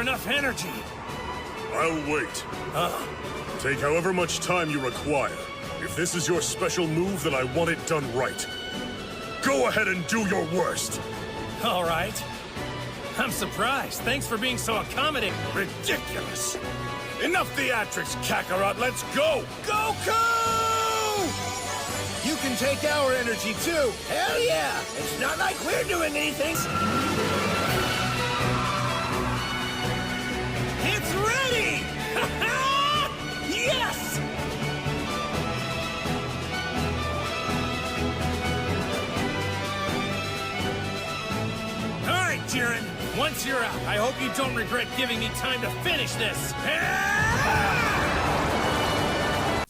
Enough energy. I'll wait. Take however much time you require. If this is your special move, then I want it done right. Go ahead and do your worst. All right. I'm surprised. Thanks for being so accommodating. Ridiculous. Enough theatrics, Kakarot. Let's go. Goku! You can take our energy too. Hell yeah! It's not like we're doing anything. It's ready! Yes! All right, Jiren. Once you're out, I hope you don't regret giving me time to finish this.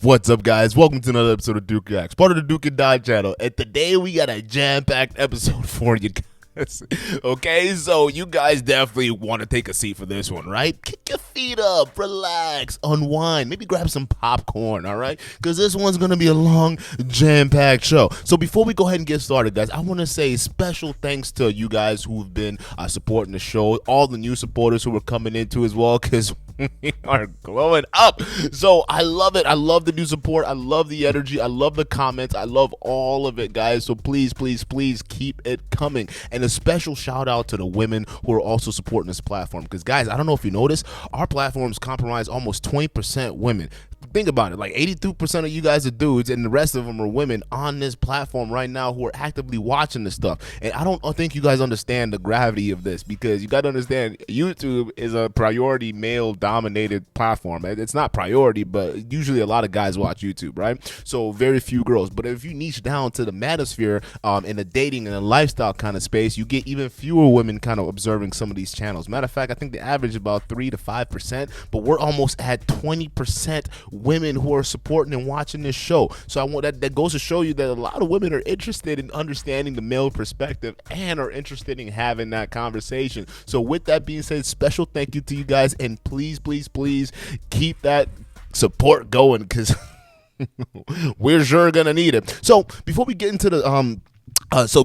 What's up, guys? Welcome to another episode of Duke Reacts, part of the Duke and Die channel. And today we got a jam-packed episode for you guys. Okay, so you guys definitely want to take a seat for this one, right? Kick your feet up, relax, unwind, maybe grab some popcorn, all right? Because this one's going to be a long, jam-packed show. So before we go ahead and get started, guys, I want to say special thanks to you guys who've been supporting the show, all the new supporters who are coming into as well, because we are glowing up. So I love it. I love the new support. I love the energy. I love the comments. I love all of it, guys. So please, please, please keep it coming. And a special shout out to the women who are also supporting this platform. Because, guys, I don't know if you noticed, our platforms comprise almost 20% women. Think about it, like 82% of you guys are dudes and the rest of them are women on this platform right now who are actively watching this stuff. And I don't think you guys understand the gravity of this, because you got to understand YouTube is a priority male dominated platform. It's not priority, but usually a lot of guys watch YouTube, right? So very few girls. But if you niche down to the manosphere in the dating and the lifestyle kind of space, you get even fewer women kind of observing some of these channels. Matter of fact, I think the average is about 3 to 5%, but we're almost at 20% women who are supporting and watching this show. So I want that goes to show you that a lot of women are interested in understanding the male perspective and are interested in having that conversation. So with that being said, special thank you to you guys, and please, please, please keep that support going, because we're sure gonna need it. So before we get into the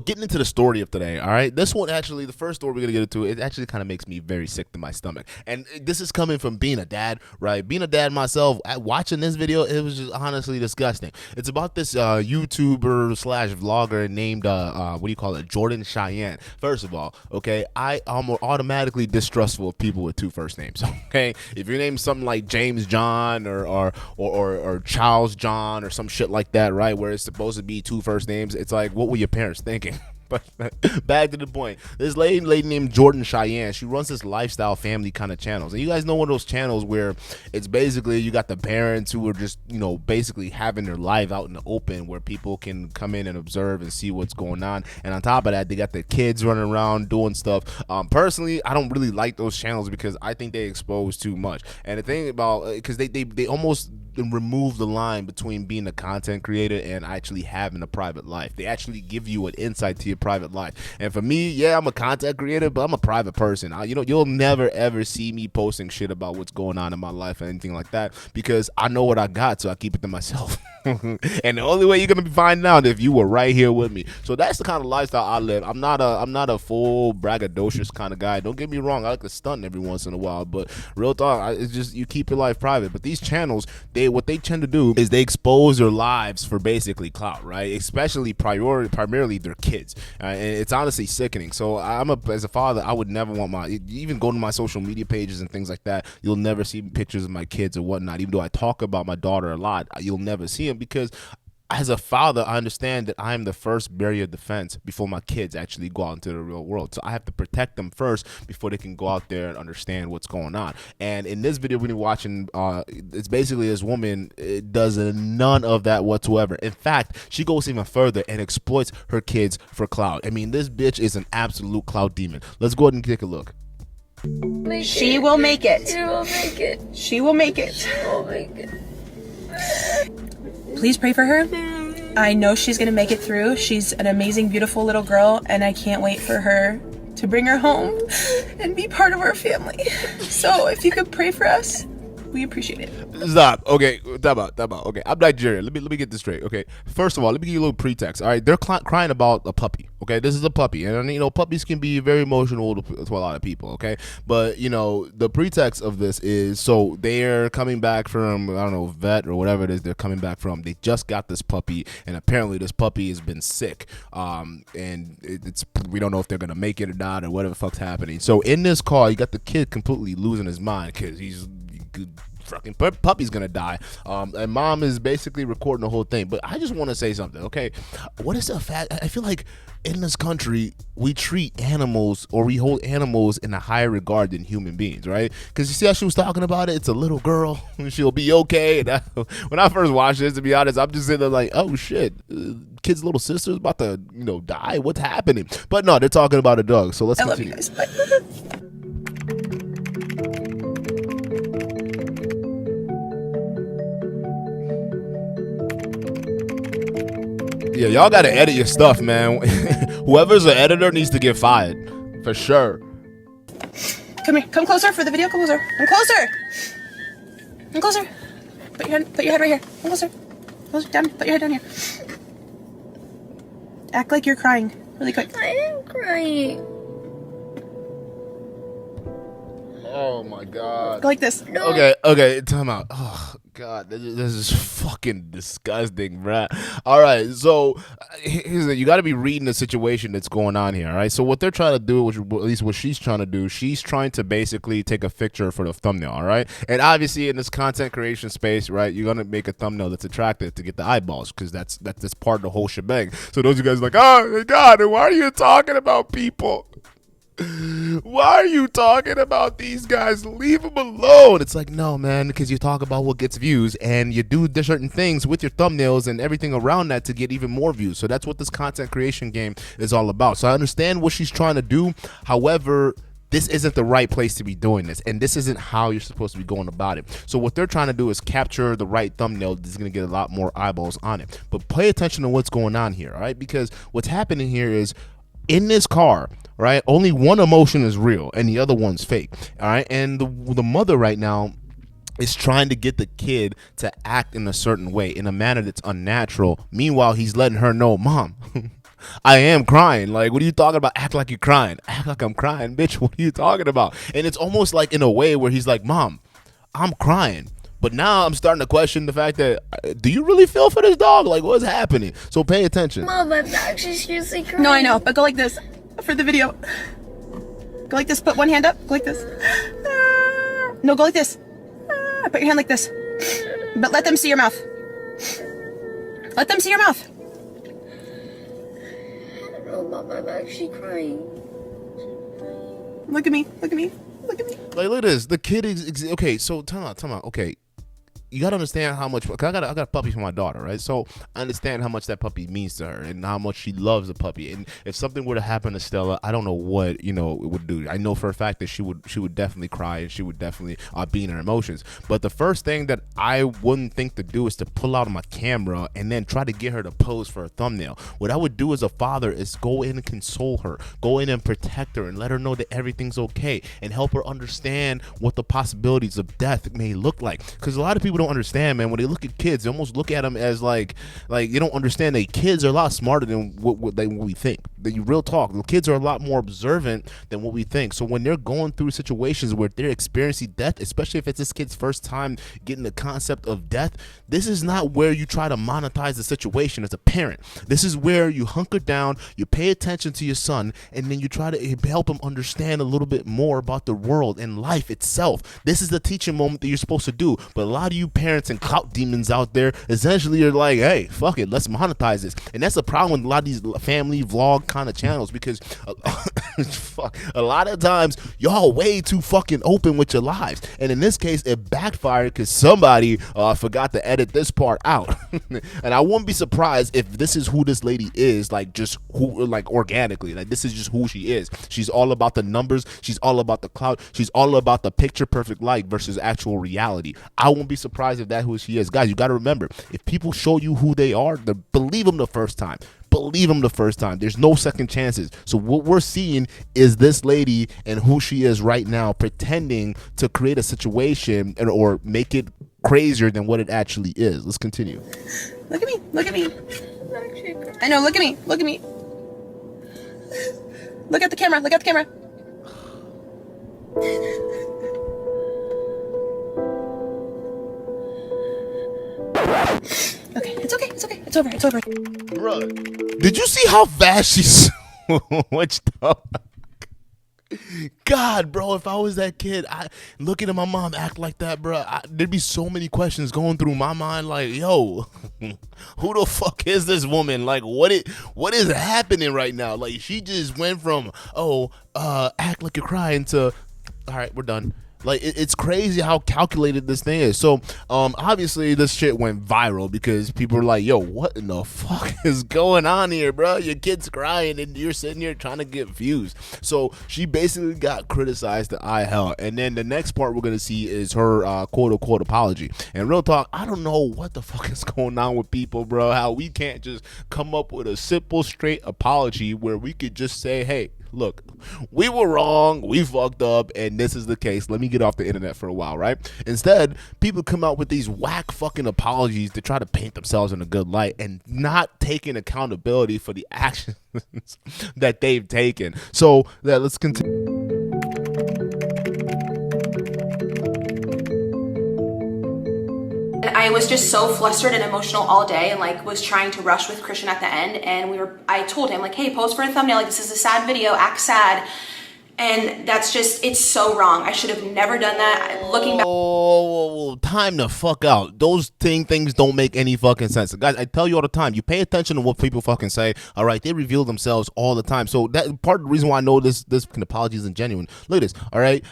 getting into the story of today, all right, this one actually, the first story we're gonna get into, it actually kind of makes me very sick to my stomach, and this is coming from being a dad, right? Being a dad myself, watching this video, it was just honestly disgusting. It's about this YouTuber slash vlogger named Jordan Cheyenne. First of all, okay, I am automatically distrustful of people with 2 first names. Okay, if your name's something like James John or Charles John or some shit like that, right, where it's supposed to be 2 first names, it's like, what were your parents thinking? But back to the point, this lady named Jordan Cheyenne, she runs this lifestyle family kind of channels, and you guys know one of those channels where it's basically you got the parents who are just, you know, basically having their life out in the open where people can come in and observe and see what's going on, and on top of that they got the kids running around doing stuff. Personally, I don't really like those channels because I think they expose too much. And the thing about, because they almost remove the line between being a content creator and actually having a private life. They actually give you an insight to your private life. And for me, yeah, I'm a content creator, but I'm a private person. You'll never ever see me posting shit about what's going on in my life or anything like that, because I know what I got, so I keep it to myself. And the only way you're gonna be finding out if you were right here with me. So that's the kind of lifestyle I live. I'm not a full braggadocious kind of guy. Don't get me wrong, I like to stunt every once in a while, but real talk, it's just you keep your life private. But these channels, what they tend to do is they expose their lives for basically clout, right? Especially primarily their kids, and it's honestly sickening. So as a father, I would never want even go to my social media pages and things like that, you'll never see pictures of my kids or whatnot. Even though I talk about my daughter a lot, you'll never see them, because as a father, I understand that I'm the first barrier of defense before my kids actually go out into the real world. So I have to protect them first before they can go out there and understand what's going on. And in this video we're watching, it's basically this woman does none of that whatsoever. In fact, she goes even further and exploits her kids for clout. I mean, this bitch is an absolute clout demon. Let's go ahead and take a look. She will make it. She will make it. She will make it. She will make it. Please pray for her. I know she's gonna make it through. She's an amazing, beautiful little girl, and I can't wait for her to bring her home and be part of our family. So if you could pray for us. We appreciate it. Stop. Okay, time out. Okay, I'm Nigerian. Let me get this straight. Okay, first of all, let me give you a little pretext. All right, they're crying about a puppy. Okay, this is a puppy, and you know puppies can be very emotional to a lot of people. Okay, but you know the pretext of this is so they're coming back from I don't know vet or whatever it is they're coming back from. They just got this puppy, and apparently this puppy has been sick. And it's we don't know if they're gonna make it or not or whatever the fuck's happening. So in this car, you got the kid completely losing his mind because he's fucking puppy's gonna die, and mom is basically recording the whole thing. But I just want to say something, okay? What is the fact? I feel like in this country we treat animals or we hold animals in a higher regard than human beings, right? Because you see how she was talking about it. It's a little girl, she'll be okay. And when I first watched this, to be honest, I'm just sitting there like, oh shit, kid's little sister's about to die. What's happening? But no, they're talking about a dog. So let's continue. Love you guys. Bye. Yeah, y'all gotta edit your stuff, man. Whoever's an editor needs to get fired, for sure. Come here. Come closer for the video. Come closer. Come closer. Come closer. Put your head right here. Come closer. Closer. Down. Put your head down here. Act like you're crying, really quick. I am crying. Oh my god. Go like this. No. Okay, time out. Oh god, this is fucking disgusting, bruh. All right, so here's the, you got to be reading the situation that's going on here. All right, so what they're trying to do, which at least what she's trying to do, she's trying to basically take a picture for the thumbnail. All right, and obviously in this content creation space, right, you're gonna make a thumbnail that's attractive to get the eyeballs because that's part of the whole shebang. So those of you guys are like, oh my god, why are you talking about people? Why are you talking about these guys? Leave them alone. It's like, no, man, because you talk about what gets views and you do certain things with your thumbnails and everything around that to get even more views. So that's what this content creation game is all about. So I understand what she's trying to do. However, this isn't the right place to be doing this, and this isn't how you're supposed to be going about it. So what they're trying to do is capture the right thumbnail that's going to get a lot more eyeballs on it. But pay attention to what's going on here, all right? Because what's happening here is in this car, right, only one emotion is real and the other one's fake, all right? And the mother right now is trying to get the kid to act in a certain way, in a manner that's unnatural. Meanwhile, he's letting her know, Mom, I am crying. Like, what are you talking about? Act like you're crying. Act like I'm crying, bitch. What are you talking about? And it's almost like in a way where he's like, Mom, I'm crying. But now I'm starting to question the fact that, do you really feel for this dog? Like, what's happening? So pay attention. Mom, I'm actually seriously crying. No, I know, but go like this for the video. Go like this. Put one hand up. Go like this. No, go like this. Put your hand like this. But let them see your mouth. Let them see your mouth. No, Mom, I'm actually crying. Look at me. Look at me. Look at me. Like, look at this. The kid is okay. So time out. Okay, you gotta understand how much. I got a puppy for my daughter, right? So I understand how much that puppy means to her and how much she loves the puppy. And if something were to happen to Stella, I don't know what it would do. I know for a fact that she would definitely cry and she would definitely be in her emotions. But the first thing that I wouldn't think to do is to pull out my camera and then try to get her to pose for a thumbnail. What I would do as a father is go in and console her, go in and protect her and let her know that everything's okay and help her understand what the possibilities of death may look like. Because a lot of people don't understand, man. When they look at kids, they almost look at them as like you don't understand that kids are a lot smarter than what we think. The real talk, the kids are a lot more observant than what we think. So when they're going through situations where they're experiencing death, especially if it's this kid's first time getting the concept of death, this is not where you try to monetize the situation as a parent. This is where you hunker down, you pay attention to your son, and then you try to help him understand a little bit more about the world and life itself. This is the teaching moment that you're supposed to do. But a lot of you parents and clout demons out there essentially are like, hey, fuck it, let's monetize this. And that's the problem with a lot of these family vlog kind of channels, because a lot of times y'all way too fucking open with your lives, and in this case it backfired because somebody forgot to edit this part out. And I wouldn't be surprised if this is who this lady is, like organically, like this is just who she is. She's all about the numbers, she's all about the clout, she's all about the picture perfect life versus actual reality. I won't be surprised if that's who she is. Guys, you got to remember, if people show you who they are, believe them the first time. believe him the first time. There's no second chances. So what we're seeing is this lady and who she is right now pretending to create a situation or make it crazier than what it actually is. Let's continue. Look at me. Look at me. I'm actually crying. I know. Look at me. Look at me. Look at the camera. Look at the camera. Okay, it's okay. It's okay. It's over. It's over. Bruh, did you see how fast she switched up? God, bro, if I was that kid, looking at my mom act like that, bro, there'd be so many questions going through my mind. Like, yo, who the fuck is this woman? Like, what is happening right now? Like, she just went from act like you're crying to, all right, we're done. Like, it's crazy how calculated this thing is. So, obviously, this shit went viral because people were like, yo, what in the fuck is going on here, bro? Your kid's crying and you're sitting here trying to get views. So, she basically got criticized to eye hell. And then the next part we're going to see is her quote-unquote apology. And real talk, I don't know what the fuck is going on with people, bro. How we can't just come up with a simple, straight apology where we could just say, hey, look, we were wrong, we fucked up, and this is the case. Let me get off the internet for a while, right? Instead, people come out with these whack fucking apologies to try to paint themselves in a good light and not taking accountability for the actions that they've taken. So let's continue. I was just so flustered and emotional all day and like was trying to rush with Christian at the end, and I told him like, hey, post for a thumbnail, like this is a sad video, act sad. And that's just, it's so wrong. I should have never done that. Looking back. Oh, time the fuck out. Those things don't make any fucking sense. Guys, I tell you all the time, you pay attention to what people fucking say. All right, they reveal themselves all the time. So that part of the reason why I know this apology isn't genuine. Look at this, all right?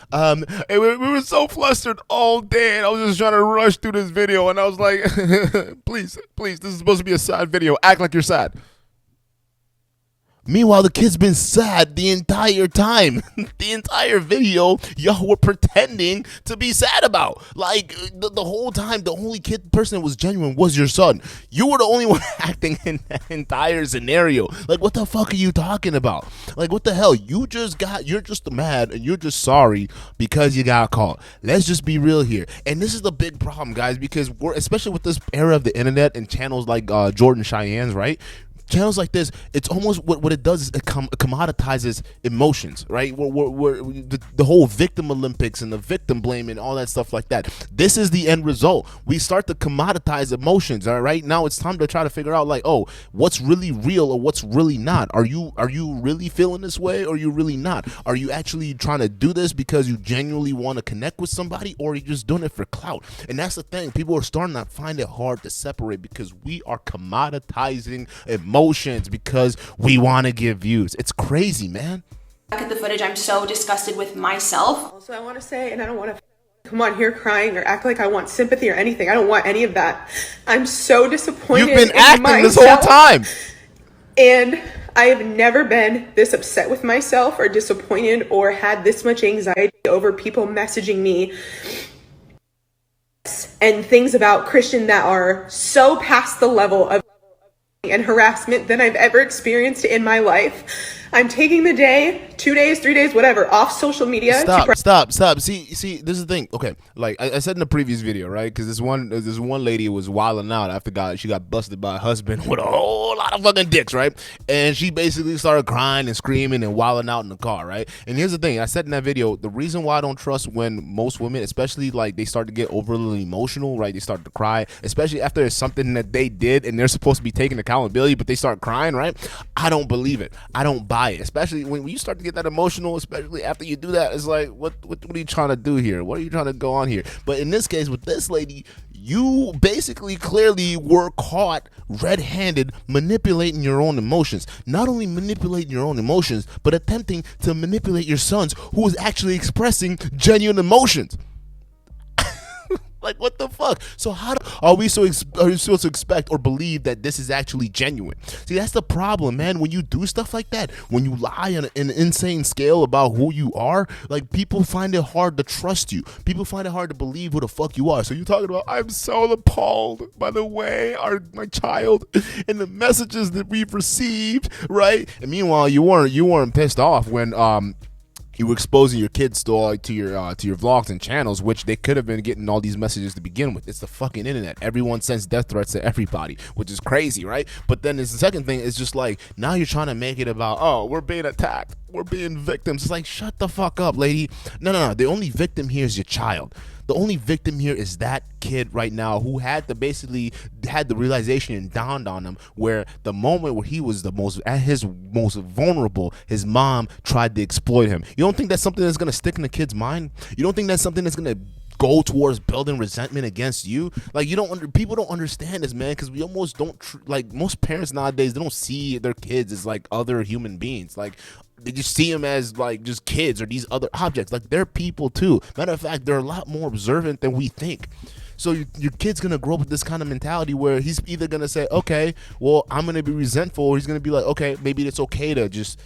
We were so flustered all day, and I was just trying to rush through this video, and I was like, please, this is supposed to be a sad video. Act like you're sad. Meanwhile, the kid's been sad the entire time. The entire video, y'all were pretending to be sad about. Like, the whole time, the only person that was genuine was your son. You were the only one acting in that entire scenario. Like, what the fuck are you talking about? Like, what the hell? You're just mad and you're just sorry because you got caught. Let's just be real here. And this is the big problem, guys, because especially with this era of the internet and channels like Jordan Cheyenne's, right? Channels like this, it's almost what it does is it commoditizes emotions, right? The whole victim Olympics and the victim blame and all that stuff like that. This is the end result. We start to commoditize emotions. All right, now it's time to try to figure out like, oh, what's really real or what's really not. Are you really feeling this way or are you really not? Are you actually trying to do this because you genuinely want to connect with somebody, or are you just doing it for clout? And that's the thing. People are starting to find it hard to separate because we are commoditizing emotions because we want to get views. It's crazy, man. Back at the footage, I'm so disgusted with myself. Also, I want to say, and I don't want to come on here crying or act like I want sympathy or anything. I don't want any of that. I'm so disappointed. You've been in acting myself, this whole time. and I have never been this upset with myself or disappointed or had this much anxiety over people messaging me and things about Christian that are so past the level of and harassment than I've ever experienced in my life. I'm taking the day, 2 days, 3 days, whatever, off social media. Stop. See, this is the thing. Okay, like I said in the previous video, right? Because this one lady was wilding out after she got busted by a husband with a whole lot of fucking dicks, right? And she basically started crying and screaming and wilding out in the car, right? And here's the thing. I said in that video, the reason why I don't trust when most women, especially like they start to get overly emotional, right? They start to cry, especially after there's something that they did and they're supposed to be taking accountability, but they start crying, right? I don't believe it. I don't buy it, especially when you start to get that emotional, especially after you do that. It's like, what are you trying to do here? What are you trying to go on here? But in this case with this lady, you basically clearly were caught red-handed manipulating your own emotions. Not only manipulating your own emotions, but attempting to manipulate your sons, who was actually expressing genuine emotions. Like, what the fuck? So how are we supposed to expect or believe that this is actually genuine? See, that's the problem, man. When you do stuff like that, when you lie on an insane scale about who you are, like, people find it hard to trust you. People find it hard to believe who the fuck you are. So you're talking about, I'm so appalled by the way my child and the messages that we've received, right? And meanwhile, you weren't pissed off when you were exposing your kids to your vlogs and channels, which they could have been getting all these messages to begin with. It's the fucking internet. Everyone sends death threats to everybody, which is crazy, right? But then the second thing is just like, now you're trying to make it about, oh, we're being attacked, we're being victims. It's like, shut the fuck up, lady. No. The only victim here is your child. The only victim here is that kid right now who had the realization and dawned on him where the moment where he was at his most vulnerable, his mom tried to exploit him. You don't think that's something that's gonna stick in the kid's mind? You don't think that's something that's gonna go towards building resentment against you? Like, people don't understand this, man, because we almost don't like, most parents nowadays, they don't see their kids as like other human beings. Like, they just see them as like just kids or these other objects. Like, they're people too. Matter of fact, they're a lot more observant than we think. So your kid's gonna grow up with this kind of mentality where he's either gonna say, okay, well, I'm gonna be resentful, or he's gonna be like, okay, maybe it's okay to just,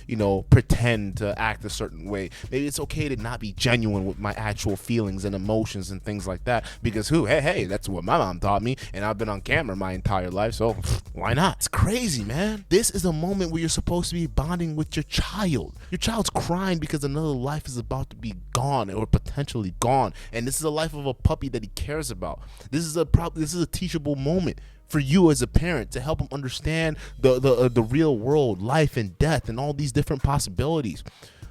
pretend to act a certain way. Maybe it's okay to not be genuine with my actual feelings and emotions and things like that, because hey, that's what my mom taught me, and I've been on camera my entire life, so why not? It's crazy, man. This is a moment where you're supposed to be bonding with your child. Your child's crying because another life is about to be gone or potentially gone, and this is a life of a puppy that he cares about. This is a teachable moment for you as a parent to help them understand the real world, life and death, and all these different possibilities.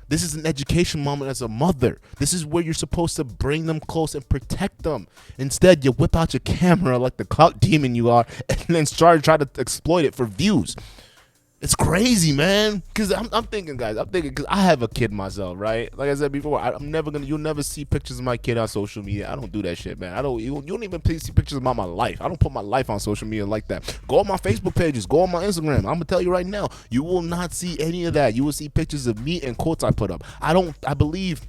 This is an education moment as a mother. This is where you're supposed to bring them close and protect them. Instead, you whip out your camera like the clout demon you are, and then try to exploit it for views. It's crazy, man. Because I'm thinking, because I have a kid myself, right? Like I said before, you'll never see pictures of my kid on social media. I don't do that shit, man. You don't even see pictures about my life. I don't put my life on social media like that. Go on my Facebook pages, go on my Instagram. I'm gonna tell you right now, you will not see any of that. You will see pictures of me and quotes I put up. I believe.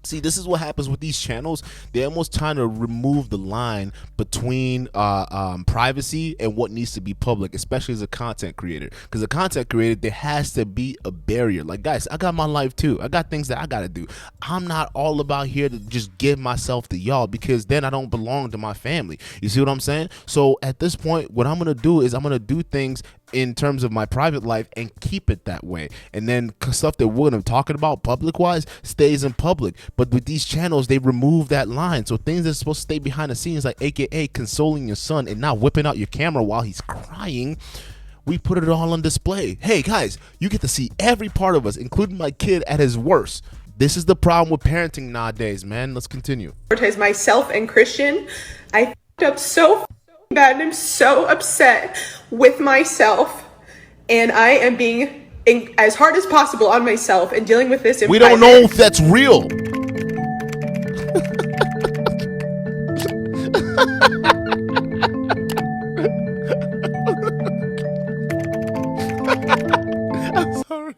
See, this is what happens with these channels. They're almost trying to remove the line between privacy and what needs to be public, especially as a content creator. Because a content creator, there has to be a barrier. Like, guys, I got my life too. I got things that I got to do. I'm not all about here to just give myself to y'all, because then I don't belong to my family. You see what I'm saying? So at this point, what I'm going to do is I'm going to do things in terms of my private life and keep it that way, and then stuff that we're gonna talking about public wise stays in public. But with these channels, they remove that line, so things that are supposed to stay behind the scenes, like aka consoling your son and not whipping out your camera while he's crying, we put it all on display. Hey guys, you get to see every part of us, including my kid at his worst. This is the problem with parenting nowadays, man. Let's continue. Myself and Christian, I f***ed up so bad, and I'm so upset with myself, and I am being as hard as possible on myself and dealing with this in we don't know if that's real. I'm sorry.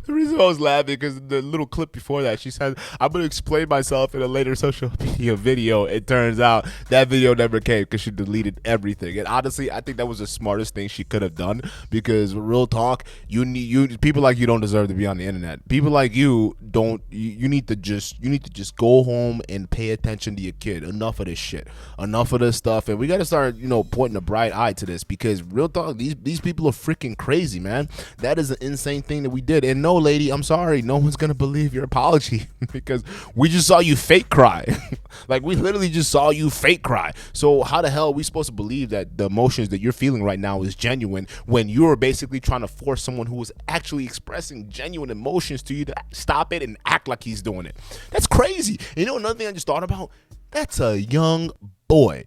The reason I was laughing because the little clip before that, she said, I'm going to explain myself in a later social media video. It turns out that video never came because she deleted everything. And honestly, I think that was the smartest thing she could have done, because real talk, people like you don't deserve to be on the internet. People like you need to just go home and pay attention to your kid. Enough of this shit. Enough of this stuff. And we got to start, pointing a bright eye to this, because real talk, these people are freaking crazy, man. That is an insane thing that we did. And no, lady, I'm sorry, no one's gonna believe your apology because we just saw you fake cry. Like, we literally just saw you fake cry. So how the hell are we supposed to believe that the emotions that you're feeling right now is genuine when you're basically trying to force someone who is actually expressing genuine emotions to you to stop it and act like he's doing it? That's crazy. You know another thing I just thought about? That's a young boy.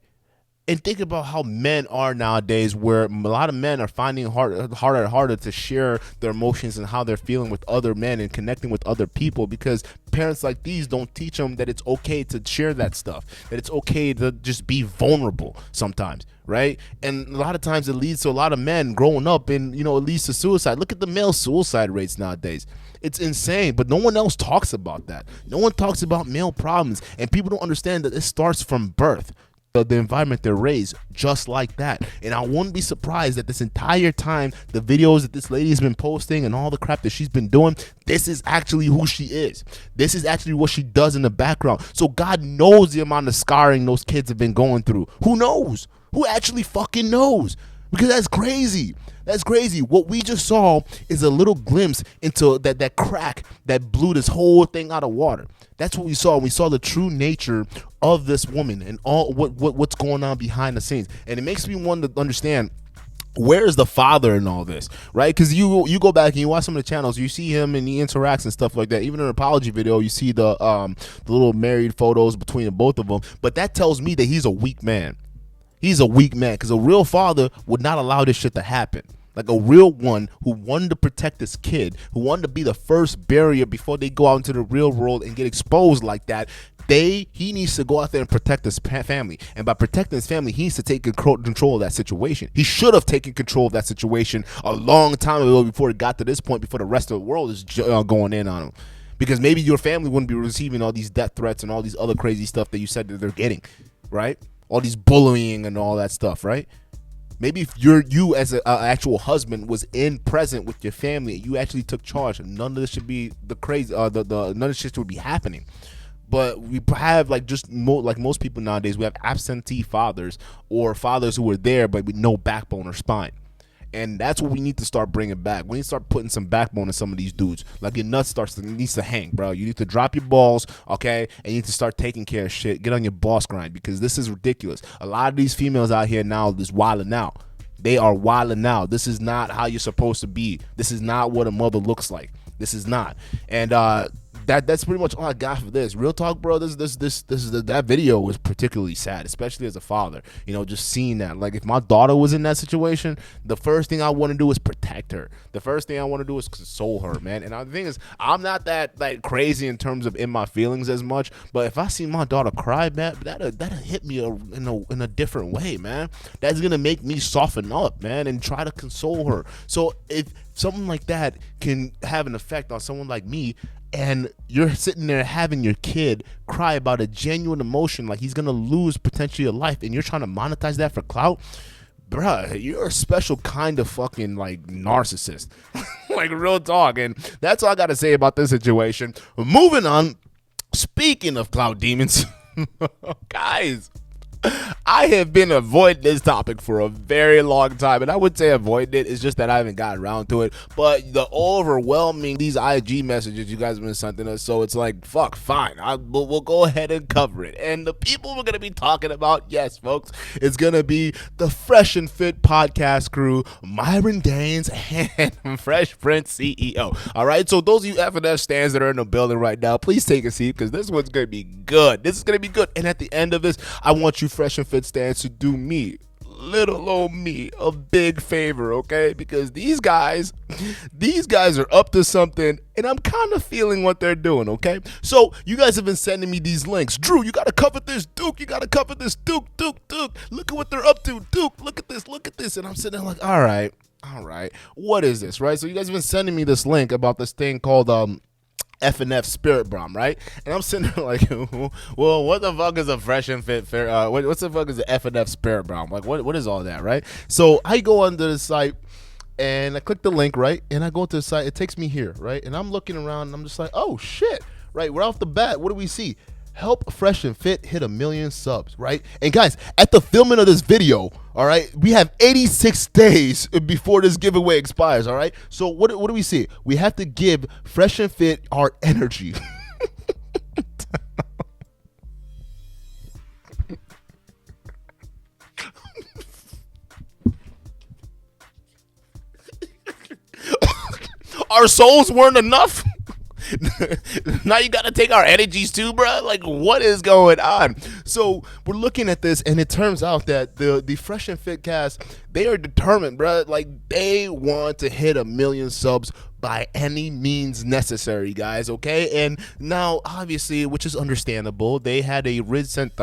And think about how men are nowadays, where a lot of men are finding it harder to share their emotions and how they're feeling with other men and connecting with other people, because parents like these don't teach them that it's okay to share that stuff, that it's okay to just be vulnerable sometimes, right? And a lot of times it leads to a lot of men growing up and, it leads to suicide. Look at the male suicide rates nowadays. It's insane, but no one else talks about that. No one talks about male problems, and people don't understand that it starts from birth. the environment they're raised just like that. And I wouldn't be surprised that this entire time, the videos that this lady has been posting and all the crap that she's been doing, this is actually who she is. This is actually what she does in the background. So God knows the amount of scarring those kids have been going through. Who knows? Who actually fucking knows? Because that's crazy. That's crazy. What we just saw is a little glimpse into that crack that blew this whole thing out of water. That's what we saw. We saw the true nature of this woman and all what's going on behind the scenes. And it makes me want to understand, where is the father in all this, right? Because you go back and you watch some of the channels, you see him and he interacts and stuff like that. Even in an apology video, you see the little married photos between the both of them. But that tells me that he's a weak man. He's a weak man, because a real father would not allow this shit to happen. Like a real one who wanted to protect this kid, who wanted to be the first barrier before they go out into the real world and get exposed like that. He needs to go out there and protect his family. And by protecting his family, he needs to take control of that situation. He should have taken control of that situation a long time ago before it got to this point, before the rest of the world is going in on him. Because maybe your family wouldn't be receiving all these death threats and all these other crazy stuff that you said that they're getting, right? All these bullying and all that stuff, right? Maybe if you as an actual husband was present with your family, you actually took charge, none of this should be the crazy, none of this shit would be happening. But we have like like most people nowadays, we have absentee fathers or fathers who are there but with no backbone or spine. And that's what we need to start bringing back. We need to start putting some backbone in some of these dudes. Like your nuts needs to hang, bro. You need to drop your balls, okay? And you need to start taking care of shit. Get on your boss grind, because this is ridiculous. A lot of these females out here now is wilding out. They are wilding out. This is not how you're supposed to be. This is not what a mother looks like. This is not. And that's pretty much all I got for this. Real talk, bro. That video was particularly sad, especially as a father. You know, just seeing that. Like, if my daughter was in that situation, the first thing I want to do is protect her. The first thing I want to do is console her, man. And the thing is, I'm not that like crazy in terms of in my feelings as much. But if I see my daughter cry, man, that'll hit me in a different way, man. That's gonna make me soften up, man, and try to console her. So if something like that can have an effect on someone like me, and you're sitting there having your kid cry about a genuine emotion, like he's gonna lose potentially a life, and you're trying to monetize that for clout, bruh, you're a special kind of fucking like narcissist. Like, real talk. And that's all I gotta say about this situation. Moving on, speaking of clout demons, guys, I have been avoiding this topic for a very long time, and I would say avoiding it. It's just that I haven't gotten around to it. But the overwhelming these IG messages you guys have been sending us, so it's like, fuck, fine. We'll go ahead and cover it. And the people we're gonna be talking about, yes, folks, it's gonna be the Fresh and Fit podcast crew, Myron Gaines and Fresh Prince CEO. All right, so those of you F&F stands that are in the building right now, please take a seat, because this one's gonna be good. This is gonna be good. And at the end of this, I want you Fresh and Fit stands to do me, little old me, a big favor, okay? Because these guys are up to something, and I'm kind of feeling what they're doing, okay? So you guys have been sending me these links. Drew, you gotta cover this. Duke, you gotta cover this. Duke. Look at what they're up to. Duke, look at this. And I'm sitting there like, all right, what is this, right? So you guys have been sending me this link about this thing called F&F Spirit Bomb, right? And I'm sitting there like, well, what the fuck is a Fresh and Fit fair? What's the fuck is the F&F Spirit Bomb? Like, what is all that, right? So I go onto the site and I click the link, right? And I go into the site. It takes me here, right? And I'm looking around and I'm just like, oh shit, right? Right off the bat, what do we see? Help Fresh and Fit hit 1 million subs, right? And guys, at the filming of this video, all right, we have 86 days before this giveaway expires, all right? So what do we see? We have to give Fresh and Fit our energy. Our souls weren't enough. Now you gotta take our energies too, bro. Like, what is going on? So we're looking at this, and it turns out that the Fresh and Fit cast, they are determined, bro. Like, they want to hit 1 million subs by any means necessary, guys. Okay, and now obviously, which is understandable, they had a recent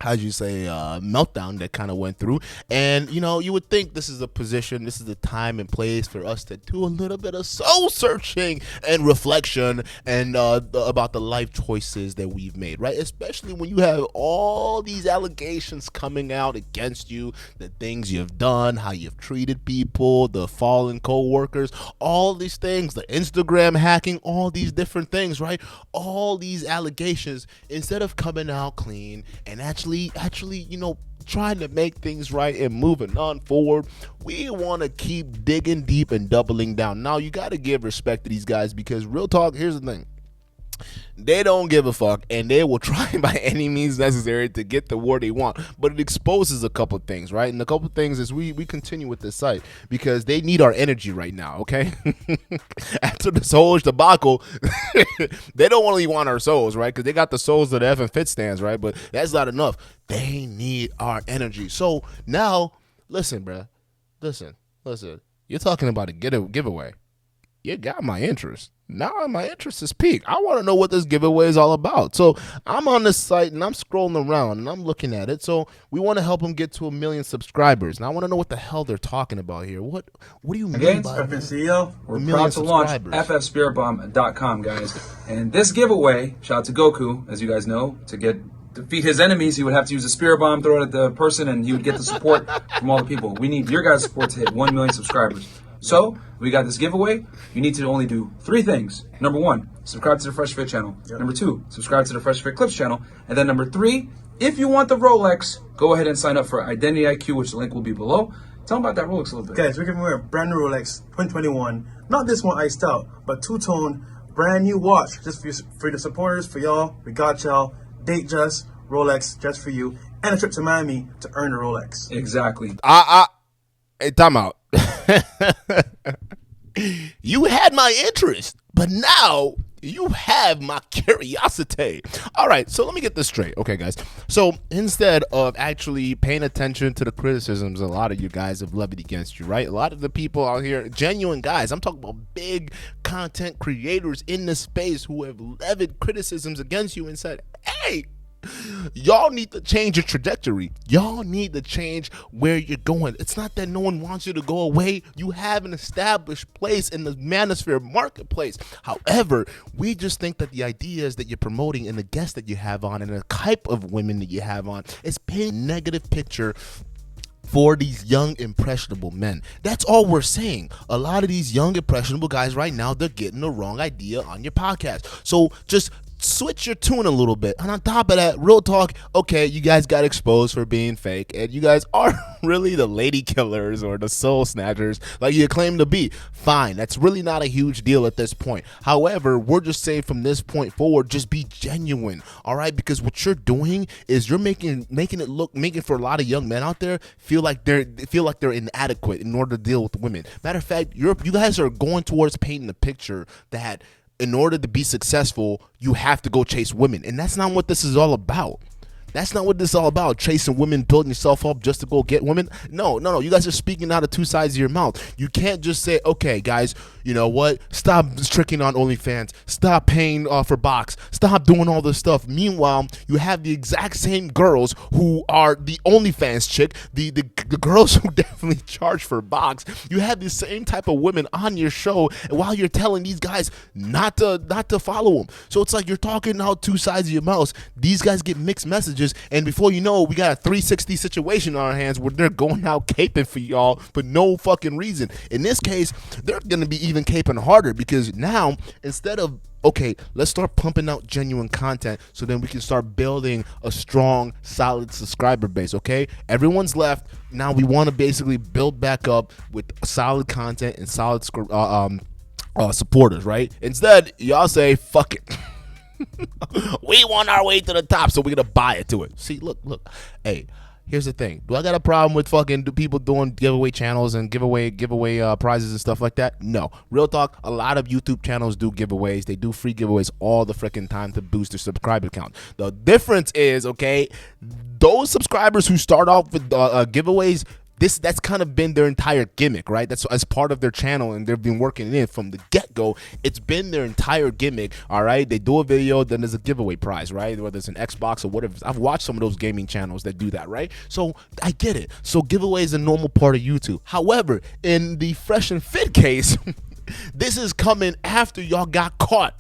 how'd you say, meltdown that kind of went through. And, you know, you would think this is a position, this is the time and place for us to do a little bit of soul searching and reflection and about the life choices that we've made, right? Especially when you have all these allegations coming out against you, the things you've done, how you've treated people, the fallen co-workers, all these things, the Instagram hacking, all these different things, right? All these allegations, instead of coming out clean and actually, you know, trying to make things right and moving on forward, we want to keep digging deep and doubling down. Now, you got to give respect to these guys, because real talk, here's the thing. They don't give a fuck, and they will try by any means necessary to get the war they want. But it exposes a couple things, right? And a couple things is we continue with this site because they need our energy right now, okay? After this whole debacle, they don't only want our souls, right? Because they got the souls of the F and Fit stands, right? But that's not enough. They need our energy. So now, listen, bruh. Listen. You're talking about a giveaway. You got my interest. Now my interest is peaked. I want to know what this giveaway is all about. So I'm on this site and I'm scrolling around and I'm looking at it. So we want to help them get to 1 million subscribers. And I want to know what the hell they're talking about here. What do you mean Again, by Sharpe CEO, we're proud to launch ffspiritbomb.com, guys. And this giveaway, shout out to Goku, as you guys know, to defeat his enemies, he would have to use a spirit bomb, throw it at the person, and he would get the support from all the people. We need your guys' support to hit 1 million subscribers. So, we got this giveaway. You need to only do 3 things. Number 1, subscribe to the Fresh Fit channel. Yep. Number 2, subscribe to the Fresh Fit Clips channel. And then number 3, if you want the Rolex, go ahead and sign up for Identity IQ, which the link will be below. Tell them about that Rolex a little bit. Guys, we're giving away a brand new Rolex 2021. Not this one iced out, but two-tone, brand new watch. Just for the supporters, for y'all. We got y'all. Date just, Rolex just for you. And a trip to Miami to earn the Rolex. Exactly. Hey, time out. You had my interest, but now you have my curiosity. All right, so let me get this straight. Okay, guys. So instead of actually paying attention to the criticisms a lot of you guys have levied against you, right? A lot of the people out here, genuine guys, I'm talking about big content creators in this space who have levied criticisms against you and said, hey, y'all need to change your trajectory. Y'all need to change where you're going. It's not that no one wants you to go away. You have an established place in the manosphere marketplace. However, we just think that the ideas that you're promoting and the guests that you have on and the type of women that you have on is painting a negative picture for these young impressionable men. That's all we're saying. A lot of these young impressionable guys right now, they're getting the wrong idea on your podcast. So just switch your tune a little bit. And on top of that, real talk, okay, you guys got exposed for being fake, and you guys are really the lady killers or the soul snatchers like you claim to be. Fine, that's really not a huge deal at this point. However, we're just saying from this point forward, just be genuine, all right? Because what you're doing is you're making for a lot of young men out there feel like they're inadequate in order to deal with women. Matter of fact, you guys are going towards painting a picture that in order to be successful, you have to go chase women. And that's not what this is all about. That's not what this is all about, chasing women, building yourself up just to go get women. No. You guys are speaking out of 2 sides of your mouth. You can't just say, okay, guys, you know what? Stop tricking on Onlyfans. Stop paying for box. Stop doing all this stuff. Meanwhile, you have the exact same girls who are the Onlyfans chick, the girls who definitely charge for box. You have the same type of women on your show while you're telling these guys not to follow them. So it's like you're talking out 2 sides of your mouth. These guys get mixed messages. And before you know, we got a 360 situation on our hands where they're going out caping for y'all for no fucking reason. In this case, they're going to be even caping harder because now, instead of, okay, let's start pumping out genuine content so then we can start building a strong, solid subscriber base, okay? Everyone's left. Now we want to basically build back up with solid content and solid supporters, right? Instead, y'all say, fuck it. We want our way to the top, so we're gonna buy it to it. See, look. Hey, here's the thing. Do I got a problem with fucking people doing giveaway channels and giveaway prizes and stuff like that? No. Real talk, a lot of YouTube channels do giveaways. They do free giveaways all the freaking time to boost their subscriber count. The difference is, okay, those subscribers who start off with giveaways, That's kind of been their entire gimmick, right? That's as part of their channel, and they've been working it in from the get-go. It's been their entire gimmick, all right? They do a video, then there's a giveaway prize, right? Whether it's an Xbox or whatever. I've watched some of those gaming channels that do that, right? So I get it. So giveaway is a normal part of YouTube. However, in the Fresh and Fit case, this is coming after y'all got caught.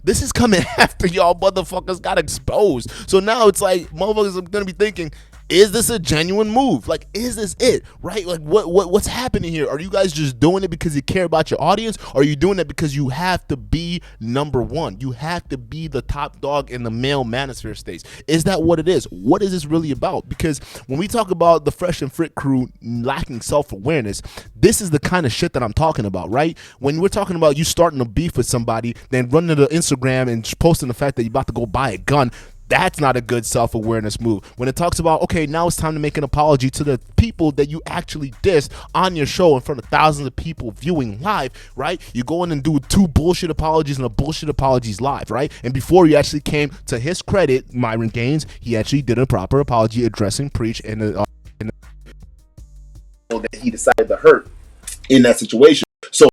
This is coming after y'all motherfuckers got exposed. So now it's like motherfuckers are gonna be thinking, is this a genuine move? Like, is this it? Right? Like, what's happening here? Are you guys just doing it because you care about your audience? Or are you doing it because you have to be number one? You have to be the top dog in the male manosphere states. Is that what it is? What is this really about? Because when we talk about the Fresh and Fit crew lacking self-awareness, this is the kind of shit that I'm talking about, right? When we're talking about you starting a beef with somebody, then running to Instagram and posting the fact that you're about to go buy a gun, that's not a good self-awareness move. When it talks about, okay, now it's time to make an apology to the people that you actually dissed on your show in front of thousands of people viewing live, right? You go in and do 2 bullshit apologies and a bullshit apologies live, right? And before you actually came, to his credit, Myron Gaines, he actually did a proper apology addressing Preach and that he decided to hurt in that situation. So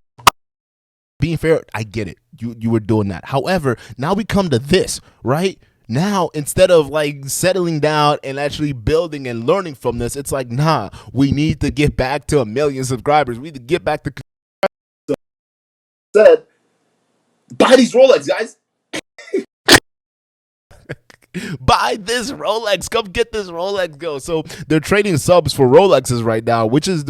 being fair, I get it. You were doing that. However, now we come to this, right? Now, instead of like settling down and actually building and learning from this, it's like, nah, we need to get back to 1 million subscribers. We need to get back to said, buy these Rolex, guys. Buy this Rolex. Come get this Rolex, go. So they're trading subs for Rolexes right now, which is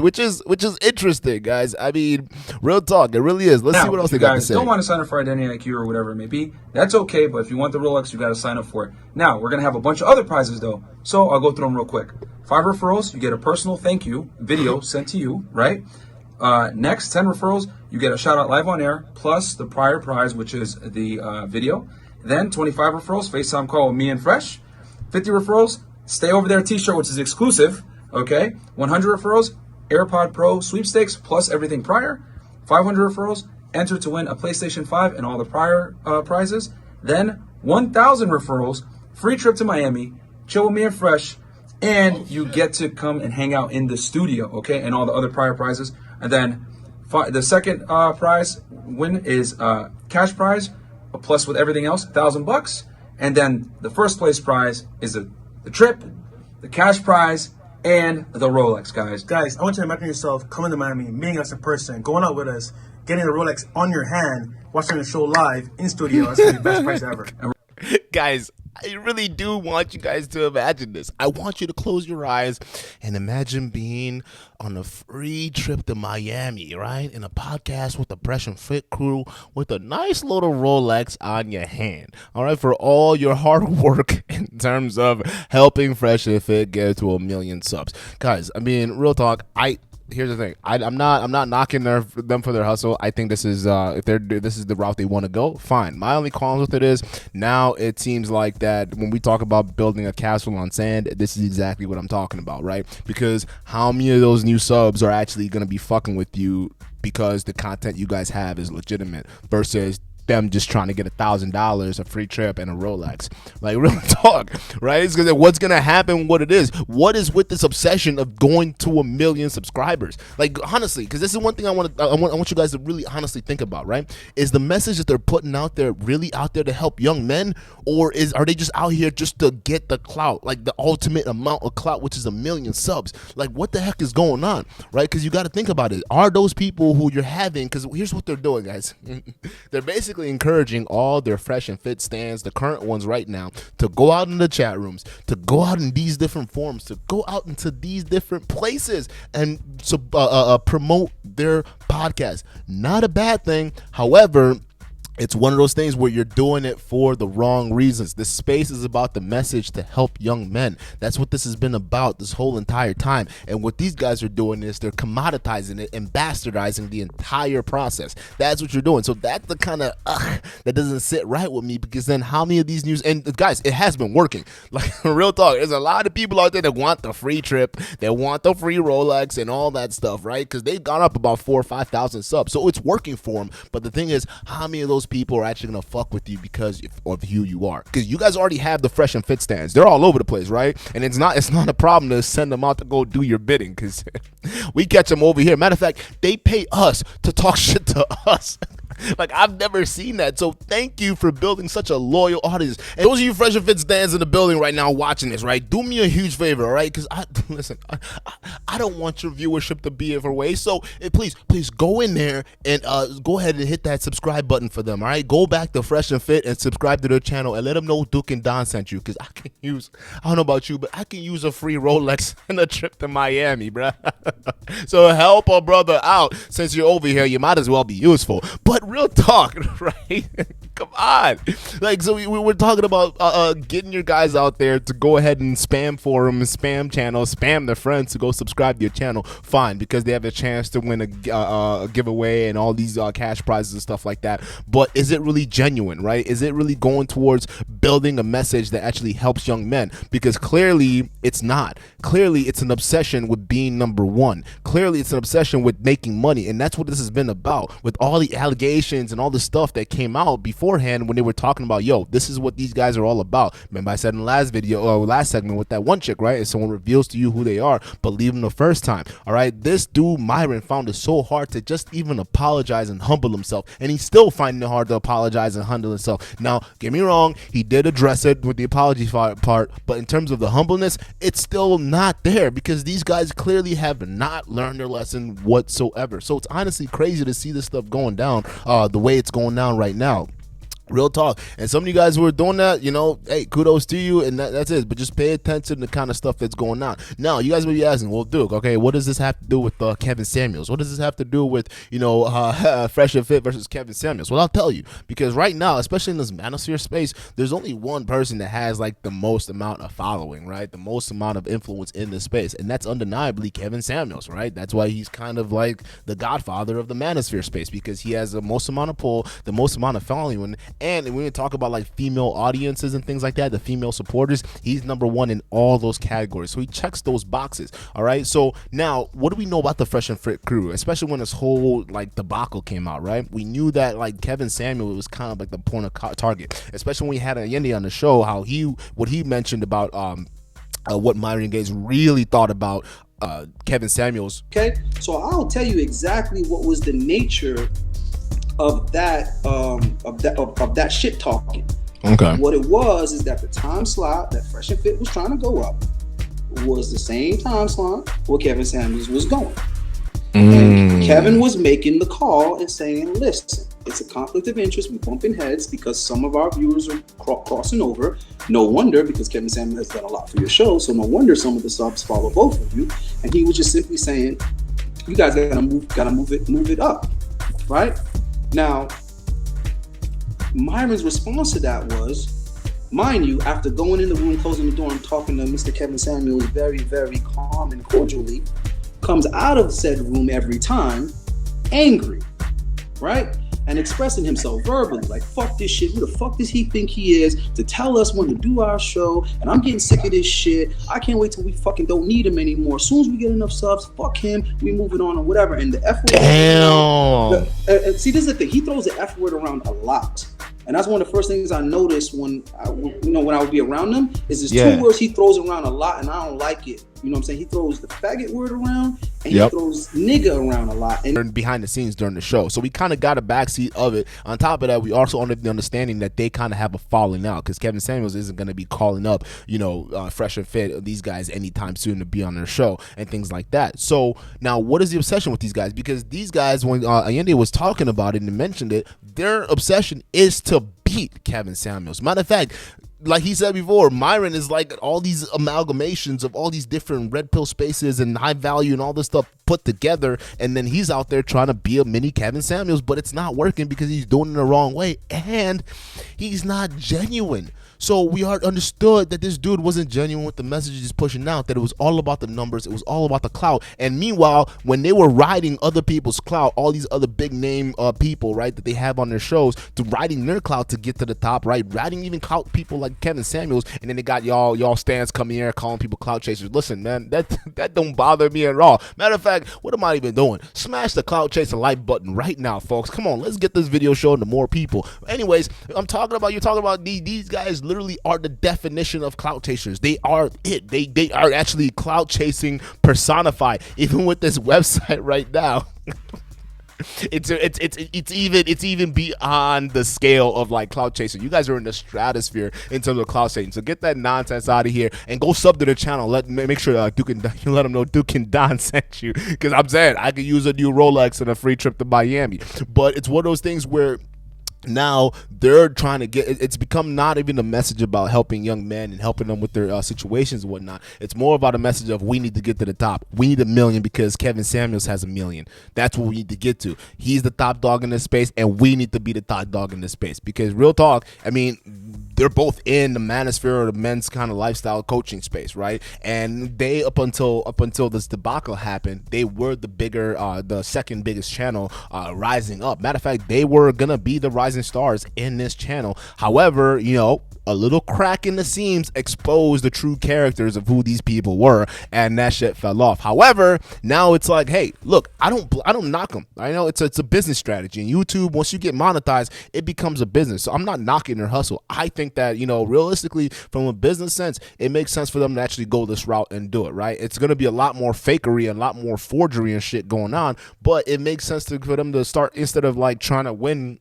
interesting, guys. I mean, real talk, it really is. Let's see what else they got to say. If you guys don't want to sign up for Identity IQ or whatever it may be, that's okay. But if you want the Rolex, you got to sign up for it. Now we're gonna have a bunch of other prizes though, so I'll go through them real quick. 5 referrals, you get a personal thank you video sent to you, right? Next, 10 referrals, you get a shout out live on air, plus the prior prize, which is the video. Then 25 referrals, FaceTime call with me and Fresh. 50 referrals, Stay Over There t-shirt, which is exclusive, okay? 100 referrals, AirPod Pro sweepstakes, plus everything prior. 500 referrals, enter to win a PlayStation 5 and all the prior prizes. Then 1,000 referrals, free trip to Miami, chill with me and Fresh, and you get to come and hang out in the studio, okay? And all the other prior prizes. And then the second prize win is cash prize, plus with everything else, $1,000. And then the first place prize is the trip, the cash prize, and the Rolex, guys. Guys, I want you to imagine yourself coming to Miami, meeting us in person, going out with us, getting a Rolex on your hand, watching the show live in studio. That's going to be the best price ever. Guys, I really do want you guys to imagine this. I want you to close your eyes and imagine being on a free trip to Miami, right? In a podcast with the Fresh and Fit crew with a nice little Rolex on your hand, all right? For all your hard work in terms of helping Fresh and Fit get to 1 million subs. Guys, I mean, real talk, here's the thing. I'm not knocking them for their hustle. I think this is this is the route they want to go. Fine. My only qualms with it is now it seems like that when we talk about building a castle on sand, this is exactly what I'm talking about, right? Because how many of those new subs are actually going to be fucking with you because the content you guys have is legitimate versus them just trying to get $1,000, a free trip, and a Rolex? Like, real talk, right? It's because what's gonna happen? What it is? What is with this obsession of going to 1 million subscribers? Like, honestly, because this is one thing I want you guys to really honestly think about, right? Is the message that they're putting out there really out there to help young men, or are they just out here just to get the clout, like the ultimate amount of clout, which is 1 million subs? Like, what the heck is going on, right? Because you got to think about it. Are those people who you're having? Because here's what they're doing, guys. They're basically encouraging all their Fresh and Fit stands, the current ones right now, to go out in the chat rooms, to go out in these different forums, to go out into these different places and promote their podcast. Not a bad thing. However, it's one of those things where you're doing it for the wrong reasons. This space is about the message to help young men. That's what this has been about this whole entire time. And what these guys are doing is they're commoditizing it and bastardizing the entire process. That's what you're doing. So that's the kind of that doesn't sit right with me, because then how many of these news, and guys, it has been working. Like, real talk, there's a lot of people out there that want the free trip, they want the free Rolex and all that stuff, right? Because they've gone up about 4,000 or 5,000 subs. So it's working for them. But the thing is, how many of those those people are actually gonna fuck with you because of who you are. Because you guys already have the Fresh and Fit stands. They're all over the place, right? And it's not a problem to send them out to go do your bidding, because we catch them over here. Matter of fact, they pay us to talk shit to us. Like, I've never seen that. So thank you for building such a loyal audience. And those of you Fresh and Fit stands in the building right now watching this, right, do me a huge favor, all right? Because I don't want your viewership to be ever away. So please go in there and go ahead and hit that subscribe button for them, all right? Go back to Fresh and Fit and subscribe to their channel and let them know Duke and Don sent you. Because I don't know about you, but I can use a free Rolex and a trip to Miami, bruh. So help a brother out. Since you're over here, you might as well be useful. But real talk, right? Come on. Like, so we're talking about getting your guys out there to go ahead and spam forums, spam channels, spam their friends to go subscribe to your channel. Fine, because they have a chance to win a giveaway and all these cash prizes and stuff like that. But is it really genuine, right? Is it really going towards building a message that actually helps young men? Because clearly it's not. Clearly it's an obsession with being number one. Clearly it's an obsession with making money, and that's what this has been about, with all the allegations and all the stuff that came out beforehand when they were talking about, yo, this is what these guys are all about. Remember I said in the last video, last segment with that one chick, right? If someone reveals to you who they are, believe them the first time. All right, this dude Myron found it so hard to just even apologize and humble himself, and he's still finding it hard to apologize and humble himself. Now, get me wrong, he did address it with the apology part, but in terms of the humbleness, it's still not there, because these guys clearly have not learned their lesson whatsoever. So it's honestly crazy to see this stuff going down the way it's going down right now. Real talk. And some of you guys who are doing that, you know, hey, kudos to you, and that's it. But just pay attention to the kind of stuff that's going on. Now, you guys may be asking, well, Duke, okay, what does this have to do with Kevin Samuels? What does this have to do with, you know, Fresh and Fit versus Kevin Samuels? Well, I'll tell you, because right now, especially in this manosphere space, there's only one person that has like the most amount of following, right? The most amount of influence in this space, and that's undeniably Kevin Samuels, right? That's why he's kind of like the godfather of the manosphere space, because he has the most amount of pull, the most amount of following. And when we talk about like female audiences and things like that, the female supporters, he's number one in all those categories. So he checks those boxes. All right. So now, what do we know about the Fresh and Fit crew, especially when this whole like debacle came out, right? We knew that like Kevin Samuel was kind of like the point of target, especially when we had Allende on the show, how what he mentioned about what Myron Gates really thought about Kevin Samuels. Okay, so I'll tell you exactly what was the nature of that shit talking. Okay. What it was is that the time slot that Fresh and Fit was trying to go up was the same time slot where Kevin Samuels was going. And Kevin was making the call and saying, listen, it's a conflict of interest. We're bumping heads because some of our viewers are crossing over. No wonder, because Kevin Samuels has done a lot for your show, so no wonder some of the subs follow both of you. And he was just simply saying, you guys gotta move it up, right? Now, Myron's response to that was, mind you, after going in the room, closing the door, and talking to Mr. Kevin Samuels very, very calm and cordially, comes out of said room every time angry, right? And expressing himself verbally, like, fuck this shit, who the fuck does he think he is to tell us when to do our show, and I'm getting sick of this shit, I can't wait till we fucking don't need him anymore, as soon as we get enough subs, fuck him, we moving on or whatever. And the F word, damn. See, this is the thing, he throws the F word around a lot. And that's one of the first things I noticed when I would be around him, is there's two words he throws around a lot, and I don't like it. You know what I'm saying? He throws the faggot word around, and he throws nigga around a lot. And behind the scenes during the show. So we kind of got a backseat of it. On top of that, we also under the understanding that they kind of have a falling out, because Kevin Samuels isn't going to be calling up, you know, Fresh and Fit, these guys anytime soon to be on their show and things like that. So now, what is the obsession with these guys? Because these guys, when Allende was talking about it and mentioned it, their obsession is to beat Kevin Samuels. Matter of fact, like he said before, Myron is like all these amalgamations of all these different red pill spaces and high value and all this stuff put together, and then he's out there trying to be a mini Kevin Samuels, but it's not working because he's doing it the wrong way and he's not genuine. So we understood that this dude wasn't genuine with the messages he's pushing out, that it was all about the numbers, it was all about the clout. And meanwhile, when they were riding other people's clout, all these other big name people, right, that they have on their shows, to riding their clout to get to the top, right, riding even clout people like Kevin Samuels, and then they got y'all stands coming here calling people clout chasers. Listen, man, that don't bother me at all. Matter of fact, what am I even doing? Smash the clout chaser like button right now, folks. Come on, let's get this video shown to more people. Anyways, you're talking about these guys literally are the definition of clout chasers. They are it. They are actually clout chasing personified. Even with this website right now. It's even beyond the scale of like clout chasing. You guys are in the stratosphere in terms of clout chasing. So get that nonsense out of here and go sub to the channel. Make sure Duke and you let them know Duke and Don sent you, because I'm saying I could use a new Rolex and a free trip to Miami. But it's one of those things where now they're trying to get, it's become not even a message about helping young men and helping them with their situations and whatnot. It's more about a message of we need to get to the top. We need 1 million because Kevin Samuels has 1 million. That's what we need to get to. He's the top dog in this space, and we need to be the top dog in this space, because real talk, I mean, they're both in the manosphere or the men's kind of lifestyle coaching space, right? And they up until this debacle happened, they were the bigger, the second biggest channel, rising up. Matter of fact, they were gonna be the rising stars in this channel. However, you know, a little crack in the seams exposed the true characters of who these people were, and that shit fell off. However, now it's like, hey, look, I don't knock them. I know it's a business strategy. And YouTube, once you get monetized, it becomes a business. So I'm not knocking their hustle. I think that, you know, realistically, from a business sense, it makes sense for them to actually go this route and do it, right? It's going to be a lot more fakery and a lot more forgery and shit going on, but it makes sense for them to start, instead of like trying to win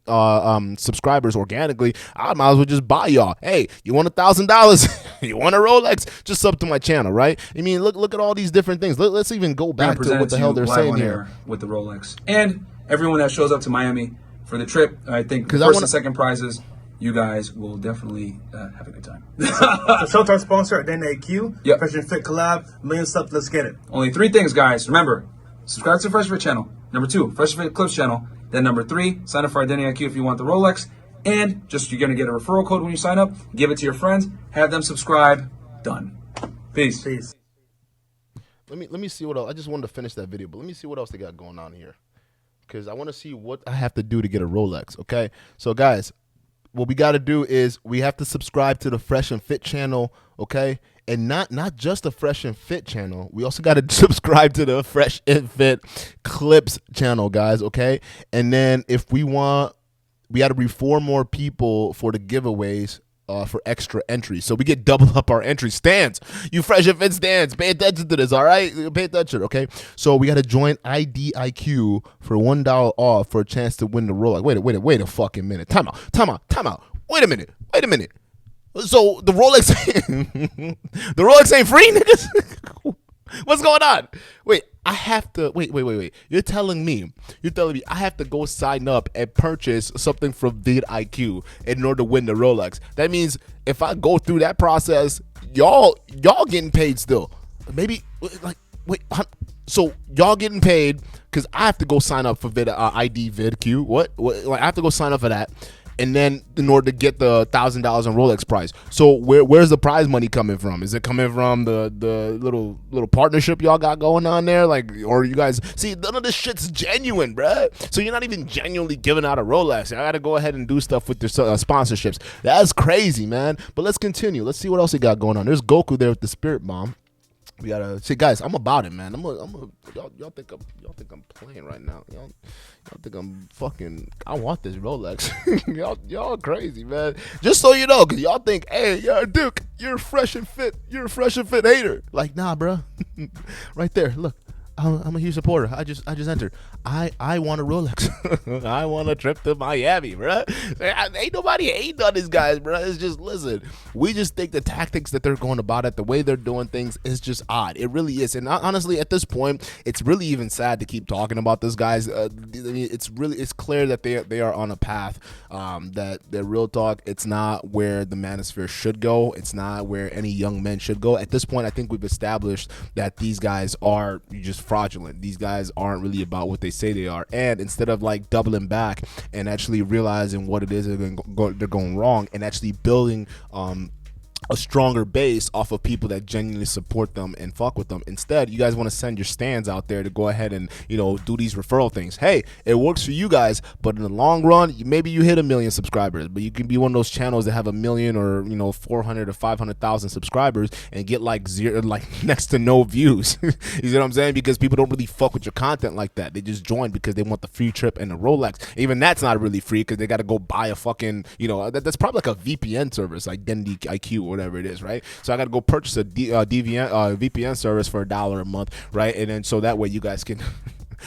subscribers organically, I might as well just buy y'all. Hey, you want $1,000? You want a Rolex? Just sub to my channel, right? I mean, look at all these different things. Let's even go back to what the hell they're saying here with the Rolex. And everyone that shows up to Miami for the trip, I think the first and second prizes, you guys will definitely have a good time. So shout out to our sponsor at IQ. Yep. Fresh and Fit collab, 1 million subs, let's get it. Only 3 things, guys. Remember, subscribe to the Fresh and Fit channel. Number 2, Fresh and Fit Clips channel. Then number 3, sign up for Identity IQ if you want the Rolex. And just, you're going to get a referral code when you sign up. Give it to your friends. Have them subscribe. Done. Peace. Peace. Let me see what else. I just wanted to finish that video, but let me see what else they got going on here, because I want to see what I have to do to get a Rolex. Okay, so guys, what we got to do is we have to subscribe to the Fresh and Fit channel. Okay, and not just the Fresh and Fit channel. We also got to subscribe to the Fresh and Fit Clips channel, guys. Okay, and then if we want, we got to reach 4 more people for the giveaways, for extra entries. So we get double up our entry stands. You Fresh and Fit stands, pay attention to this, all right? Pay attention, okay? So we got to join IDIQ for $1 off for a chance to win the Rolex. Wait a fucking minute. Time out. Wait a minute. So the Rolex, the Rolex ain't free, niggas? What's going on? Wait, I have to wait. You're telling me I have to go sign up and purchase something from VidIQ in order to win the Rolex. That means if I go through that process, y'all getting paid still. Maybe like so y'all getting paid because I have to go sign up for VidIQ. What? Like, I have to go sign up for that. And then in order to get the $1,000 in Rolex prize. So where's the prize money coming from? Is it coming from the little partnership y'all got going on there? Like, or you guys see, none of this shit's genuine, bruh. So you're not even genuinely giving out a Rolex. I gotta go ahead and do stuff with your sponsorships. That's crazy, man. But let's continue. Let's see what else we got going on. There's Goku there with the Spirit Bomb. We gotta see, guys. I'm about it, man. Y'all think I'm playing right now? Y'all think I'm fucking? I want this Rolex. y'all crazy, man. Just so you know, cause y'all think, hey, yo, Duke, you're Fresh and Fit. You're a Fresh and Fit hater. Like, nah, bro. Right there, look. I'm a huge supporter. I just entered. I want a Rolex. I want a trip to Miami, bro. Ain't nobody hating on these guys, bro. It's just, listen, we just think the tactics that they're going about it, the way they're doing things, is just odd. It really is. And honestly, at this point, it's really even sad to keep talking about this, guys. I mean, it's clear that they are on a path that real talk. It's not where the manosphere should go. It's not where any young men should go. At this point, I think we've established that these guys are just fraudulent. These guys aren't really about what they say they are, and instead of like doubling back and actually realizing what it is they're going wrong and actually building a stronger base off of people that genuinely support them and fuck with them. Instead, you guys want to send your stands out there to go ahead and, you know, do these referral things. Hey, it works for you guys, but in the long run, maybe you hit 1 million subscribers, but you can be one of those channels that have 1 million or, you know, 400 or 500,000 subscribers and get like zero, like next to no views. You see what I'm saying? Because people don't really fuck with your content like that. They just join because they want the free trip and the Rolex. Even that's not really free because they got to go buy a fucking, you know, that's probably like a VPN service, Identity IQ, whatever it is, right? So I got to go purchase a VPN service for $1 a month, right? And then so that way you guys can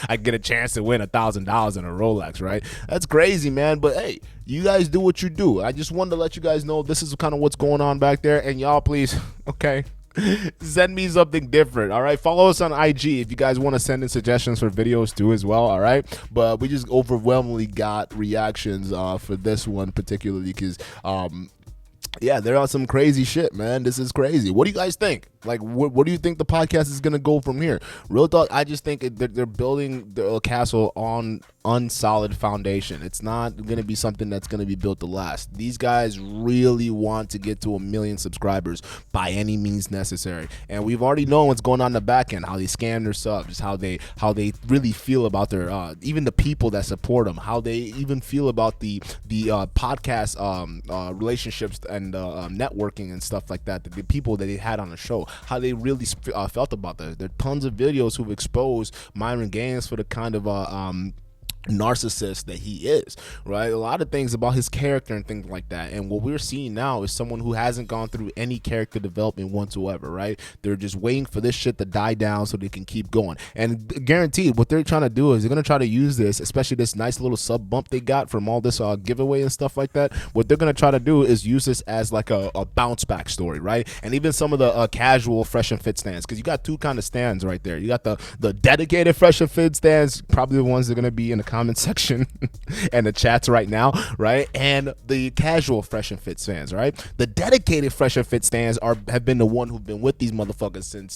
I get a chance to win $1,000 in a Rolex, right? That's crazy, man. But hey, you guys do what you do. I just wanted to let you guys know this is kind of what's going on back there, and y'all please, okay, send me something different. All right, follow us on IG if you guys want to send in suggestions for videos too as well. All right, but we just overwhelmingly got reactions for this one particularly because yeah, there are some crazy shit, man. This is crazy. What do you guys think? Like, what do you think the podcast is gonna go from here? Real talk, I just think they're building the castle on unsolid foundation. It's not gonna be something that's gonna be built to last. These guys really want to get to 1 million subscribers by any means necessary, and we've already known what's going on in the back end, how they scam their subs, how they really feel about their even the people that support them, how they even feel about the podcast relationships and networking and stuff like that, the people that they had on the show, how they really felt about that. There are tons of videos who've exposed Myron Gaines for the kind of narcissist that he is, right? A lot of things about his character and things like that, and what we're seeing now is someone who hasn't gone through any character development whatsoever, right? They're just waiting for this shit to die down so they can keep going, and guaranteed what they're trying to do is they're going to try to use this, especially this nice little sub bump they got from all this giveaway and stuff like that. What they're going to try to do is use this as like a bounce back story, right? And even some of the casual fresh and fit stands, because you got two kind of stands right there. You got the dedicated fresh and fit stands, probably the ones that are going to be in the comment section and the chats right now, right? And the casual fresh and fit stands, right? The dedicated fresh and fit stands have been the one who've been with these motherfuckers since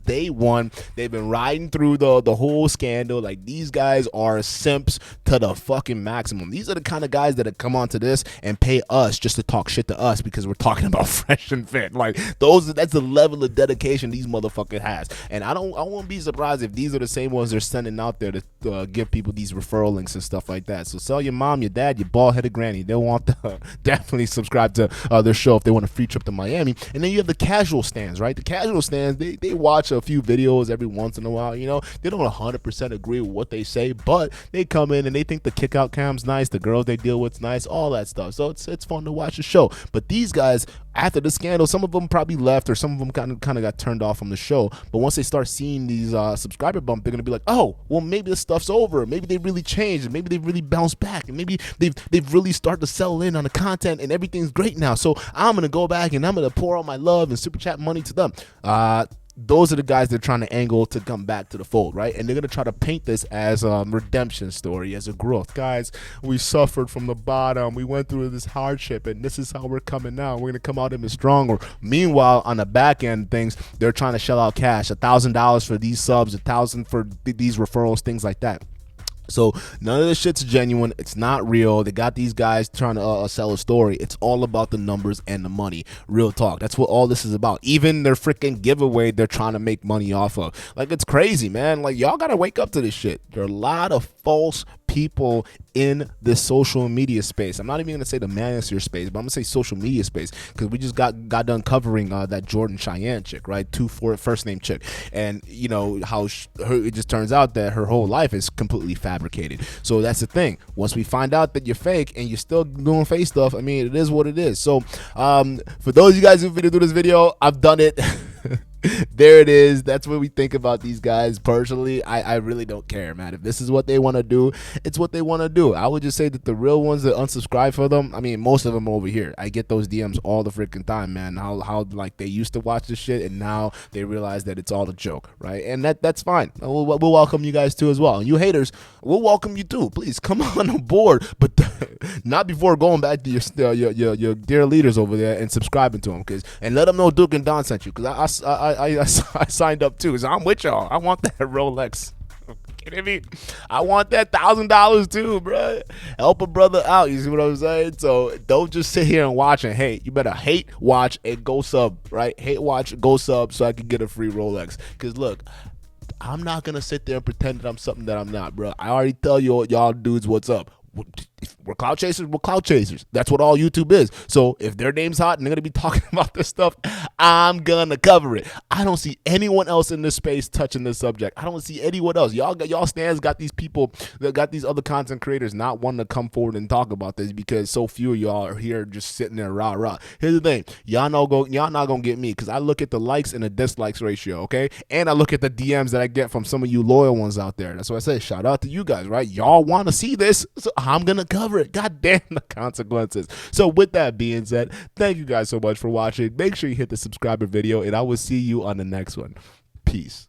day one. They've been riding through the whole scandal. Like, these guys are simps to the fucking maximum. These are the kind of guys that have come onto this and pay us just to talk shit to us because we're talking about fresh and fit. Like, that's the level of dedication these motherfuckers has. And I won't be surprised if these are the same ones they're sending out there to give people these referral links and stuff like that. So tell your mom, your dad, your bald-headed granny, they'll want to definitely subscribe to their show if they want a free trip to Miami. And then you have the casual stands, right? The casual stands, they watch a few videos every once in a while. You know, they don't 100% agree with what they say, but they come in and they think the kick out cam's nice, the girls they deal with's nice, all that stuff. So it's fun to watch the show. But these guys, after the scandal, some of them probably left, or some of them kind of got turned off from the show. But once they start seeing these subscriber bump, they're gonna be like, oh, well, maybe this stuff's over. Maybe they really changed, and maybe they really bounced back, and maybe they've really started to settle in on the content, and everything's great now. So I'm gonna go back and I'm gonna pour all my love and super chat money to them. Those are the guys they're trying to angle to come back to the fold, right? And they're going to try to paint this as a redemption story, as a growth. Guys, we suffered from the bottom. We went through this hardship, and this is how we're coming out. We're going to come out even stronger. Meanwhile, on the back end things, they're trying to shell out cash, $1,000 for these subs, $1,000 for these referrals, things like that. So none of this shit's genuine. It's not real. They got these guys trying to sell a story. It's all about the numbers and the money. Real talk. That's what all this is about. Even their freaking giveaway, they're trying to make money off of. Like, it's crazy, man. Like, y'all gotta wake up to this shit. There are a lot of false people in this social media space. I'm not even gonna say the manosphere space, but I'm gonna say social media space, because we just got done covering that Jordan Cheyenne chick, right? First name chick, and you know how it just turns out that her whole life is completely fabricated. So that's the thing. Once we find out that you're fake and you're still doing fake stuff, I mean, it is what it is. So for those of you guys who do this video, I've done it. There it is. That's what we think about these guys. Personally, I really don't care, man. If this is what they want to do, it's what they want to do. I would just say that the real ones that unsubscribe for them, I mean, most of them are over here. I get those DMs all the freaking time, man. How like they used to watch this shit and now they realize that it's all a joke, right? And that's fine. We'll welcome you guys too as well. And you haters, we'll welcome you too. Please come on board, but not before going back to your dear leaders over there and subscribing to them, and let them know Duke and Don sent you, because I signed up too, so I'm with y'all. I want that Rolex. kidding me? I want that $1,000 too, bro. Help a brother out. You see what I'm saying? So don't just sit here and watch and hate. You better hate, watch, and go sub, right? Hate, watch, go sub so I can get a free Rolex. Because look, I'm not going to sit there and pretend that I'm something that I'm not, bro. I already tell y'all dudes what's up. We're clout chasers. We're clout chasers. That's what all YouTube is. So if their name's hot and they're gonna be talking about this stuff, I'm gonna cover it. I don't see anyone else in this space touching this subject. I don't see anyone else. Y'all stands got these people that got these other content creators not wanting to come forward and talk about this because so few of y'all are here just sitting there rah. Here's the thing, y'all not gonna get me because I look at the likes and the dislikes ratio, okay, and I look at the DMs that I get from some of you loyal ones out there. That's why I say shout out to you guys, right? Y'all want to see this, so I'm gonna cover it. God damn the consequences. So with that being said, thank you guys so much for watching. Make sure you hit the subscriber video and I will see you on the next one. Peace.